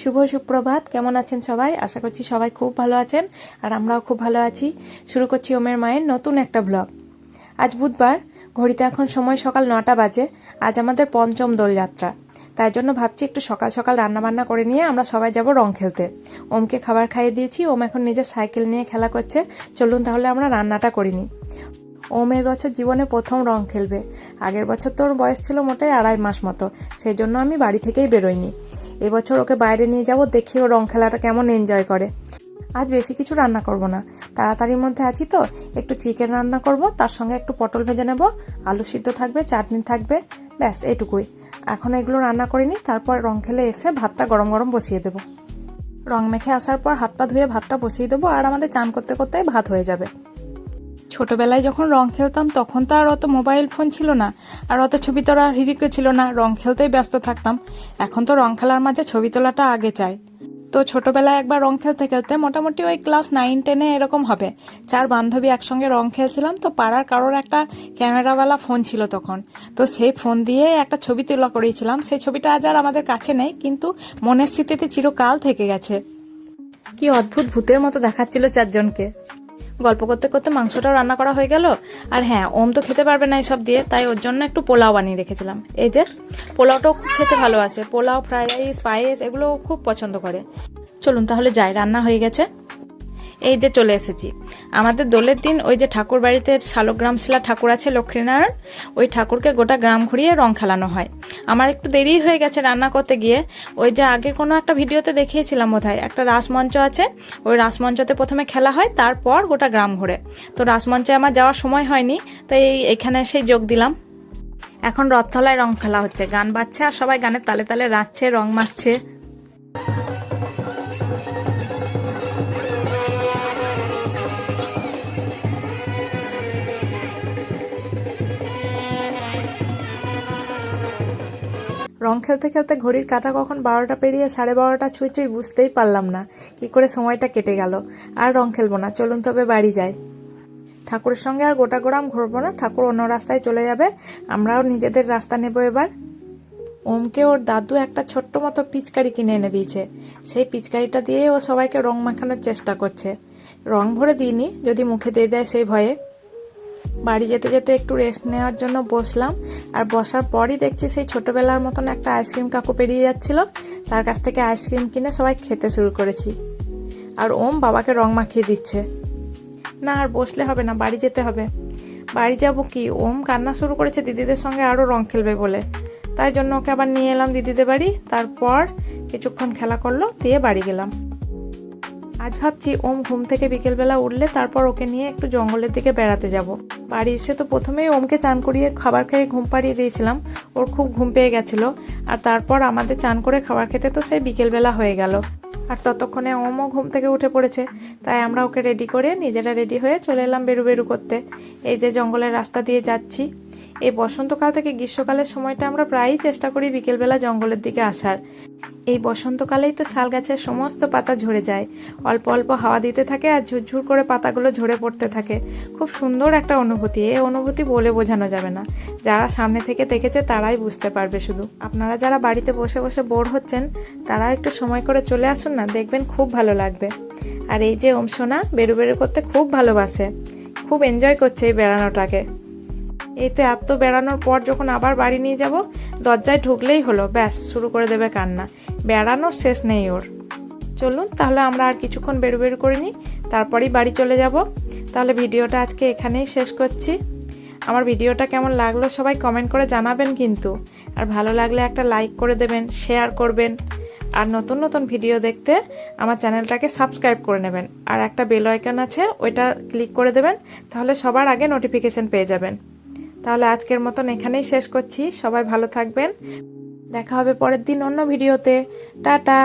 শুভ সুপ্রভাত। কেমন আছেন সবাই? আশা করছি সবাই খুব ভালো আছেন, আর আমরাও খুব ভালো আছি। শুরু করছি ওমের মায়ের নতুন একটা ব্লগ। আজ বুধবার, ঘড়িতে এখন সময় সকাল 9টা বাজে। আজ আমাদের পঞ্চম দোলযাত্রা, তাই জন্য ভাবছি একটু সকাল সকাল রান্নাবান্না করে নিয়ে আমরা সবাই যাব রং খেলতে। ওমকে খাবার খাইয়ে দিয়েছি, ওম এখন নিজের সাইকেল নিয়ে খেলা করছে। চলুন তাহলে আমরা রান্নাটা করিনি। ওম এই বছর জীবনে প্রথম রং খেলবে। আগের বছর তোর বয়স ছিল মোটাই 2.5 মাস মতো, সেই জন্য আমি বাড়ি থেকেই বেরোইনি। এবছর ওকে বাইরে নিয়ে যাব, দেখি ও রং খেলাটা কেমন এনজয় করে। আজ বেশি কিছু রান্না করব না, তাড়াতাড়ির মধ্যে আছি তো। একটু চিকেন রান্না করব, তার সঙ্গে একটু পটল ভেজে নেব, আলু সিদ্ধ থাকবে, চাটনি থাকবে, ব্যাস এইটুকুই। এখন এগুলো রান্না করিনি, তারপর রং খেলে এসে ভাতটা গরম গরম বসিয়ে দেবো। রং মেখে আসার পর হাত পা ধুয়ে ভাতটা বসিয়ে দেবো, আর আমাদের চান করতে করতে ভাত হয়ে যাবে। ছোটবেলায় যখন রং খেলতাম তখন তো আর অত মোবাইল ফোন ছিল না, আর অত ছবি তোলা হিড়িকে ছিল না, রং খেলতেই ব্যস্ত থাকতাম। এখন তো রং খেলার মাঝে ছবি তোলাটা আগে চাই। তো ছোটবেলায় একবার রং খেলতে খেলতে মোটামুটি ওই ক্লাস 9-10 এরকম হবে, 4 বান্ধবী একসঙ্গে রং খেলছিলাম। তো পাড়ার কারোর একটা ক্যামেরাওয়ালা ফোন ছিল তখন, তো সেই ফোন দিয়ে একটা ছবি তোলা করেছিলাম। সেই ছবিটা আজ আর আমাদের কাছে নেই, কিন্তু মনের স্মৃতিতে চিরকাল থেকে গেছে। কি অদ্ভুত ভূতের মতো দেখাচ্ছিল 4 জনকে। গল্প করতে করতে মাংসটাও রান্না করা হয়ে গেল। আর হ্যাঁ, ওম তো খেতে পারবে না এসব দিয়ে, তাই ওর জন্য একটু পোলাও বানিয়ে রেখেছিলাম। এই যে পোলাওটাও খুব খেতে ভালোবাসে, পোলাও, ফ্রাইড রাইস, পায়েস এগুলো খুব পছন্দ করে। চলুন তাহলে যাই, রান্না হয়ে গেছে। এই যে চলে এসেছি। আমাদের দোলের দিন ওই যে ঠাকুর বাড়িতে শালগ্রাম শিলা ঠাকুর আছে লক্ষ্মীনারায়ণ, ওই ঠাকুরকে গোটা গ্রাম ঘুরিয়ে রং খেলানো হয়। আমার একটু দেরি হয়ে গেছে রান্না করতে গিয়ে। ওই যে আগে কোনো একটা ভিডিওতে দেখিয়েছিলাম বোধহয়, একটা রাসমঞ্চ আছে, ওই রাসমঞ্চতে প্রথমে খেলা হয়, তারপর গোটা গ্রাম ঘুরে। তো রাসমঞ্চে আমার যাওয়ার সময় হয়নি, তাই এখানে এসে যোগ দিলাম। এখন রথতলায় রং খেলা হচ্ছে, গান বাজছে আর সবাই গানের তালে তালে নাচছে, রং মাখছে। রং খেলতে খেলতে ঘড়ির কাঁটা কখন 12টা পেরিয়ে 12:30 ছুঁই বুঝতেই পারলাম না কি করে সময়টা কেটে গেল। আর রং খেলবো না, চলুন তবে বাড়ি যাই। ঠাকুরের সঙ্গে আর গোটা গ্রাম ঘুরবো না, ঠাকুর অন্য রাস্তায় চলে যাবে, আমরাও নিজেদের রাস্তা নেব এবার। ওমকে ওর দাদু একটা ছোট্ট মতো পিচকারি কিনে এনে দিয়েছে, সেই পিচকারিটা দিয়ে ও সবাইকে রং মাখানোর চেষ্টা করছে। রং ভরে দিইনি, যদি মুখে দিয়ে দেয় সেই ভয়ে। বাড়ি যেতে যেতে একটু রেস্ট নেওয়ার জন্য বসলাম, আর বসার পরই দেখছি সেই ছোটবেলার মতন একটা আইসক্রিম কাকু পেরিয়ে যাচ্ছিল, তার কাছ থেকে আইসক্রিম কিনে সবাই খেতে শুরু করেছি। আর ওম বাবাকে রং মাখিয়ে দিচ্ছে। না, আর বসলে হবে না, বাড়ি যেতে হবে। বাড়ি যাব কি, ওম কান্না শুরু করেছে দিদিদের সঙ্গে আরও রং খেলবে বলে, তাই জন্য ওকে আবার নিয়ে এলাম দিদিদের বাড়ি। তারপর কিছুক্ষণ খেলা করলো, দিয়ে বাড়ি গেলাম। আজ ভাবছি ওম ঘুম থেকে বিকেলবেলা উঠলে তারপর ওকে নিয়ে একটু জঙ্গলের দিকে বেড়াতে যাব। বাড়ি এসে তো প্রথমেই ওমকে চান করিয়ে খাবার খেয়ে ঘুম পাড়িয়ে দিয়েছিলাম, ওর খুব ঘুম পেয়ে গেছিল। আর তারপর আমাদের চান করে খাবার খেতে তো সেই বিকেলবেলা হয়ে গেল, আর ততক্ষণে ওমও ঘুম থেকে উঠে পড়েছে। তাই আমরা ওকে রেডি করে নিজেরা রেডি হয়ে চলে এলাম বেরু বেরু করতে। এই যে জঙ্গলের রাস্তা দিয়ে যাচ্ছি। এই বসন্তকাল থেকে গ্রীষ্মকালের সময়টা আমরা প্রায়ই চেষ্টা করি বিকেলবেলা জঙ্গলের দিকে আসার। এই বসন্তকালেই তো শাল গাছের সমস্ত পাতা ঝরে যায়, অল্প অল্প হাওয়া দিতে থাকে আর ঝুরঝুর করে পাতাগুলো ঝরে পড়তে থাকে। খুব সুন্দর একটা অনুভূতি, এই অনুভূতি বলে বোঝানো যাবে না। যারা সামনে থেকে দেখেছে তারাই বুঝতে পারবে। শুধু আপনারা যারা বাড়িতে বসে বসে বোর হচ্ছেন, তারা একটু সময় করে চলে আসুন না, দেখবেন খুব ভালো লাগবে। আর এই যে ওম সোনা বেরু বেরু করতে খুব ভালোবাসে, খুব এনজয় করছে এই বেড়ানোটাকে। এই তো এত বেড়ানোর পর যখন আবার বাড়ি নিয়ে যাব, দরজায় ঢুকলেই হলো, ব্যাস শুরু করে দেবে কান্না। বেড়ানোর শেষ নেই ওর। চলুন তাহলে আমরা আর কিছুক্ষণ বেরু বেরু করে নিই, তারপরেই বাড়ি চলে যাব। তাহলে ভিডিওটা আজকে এখানেই শেষ করছি। আমার ভিডিওটা কেমন লাগলো সবাই কমেন্ট করে জানাবেন কিন্তু, আর ভালো লাগলে একটা লাইক করে দেবেন, শেয়ার করবেন, আর নতুন নতুন ভিডিও দেখতে আমার চ্যানেলটাকে সাবস্ক্রাইব করে নেবেন। আর একটা বেল আইকন আছে, ওইটা ক্লিক করে দেবেন, তাহলে সবার আগে নোটিফিকেশন পেয়ে যাবেন। তাহলে আজকের মতন এখানেই শেষ করছি। সবাই ভালো থাকবেন, দেখা হবে পরের দিন অন্য ভিডিওতে। টাটা।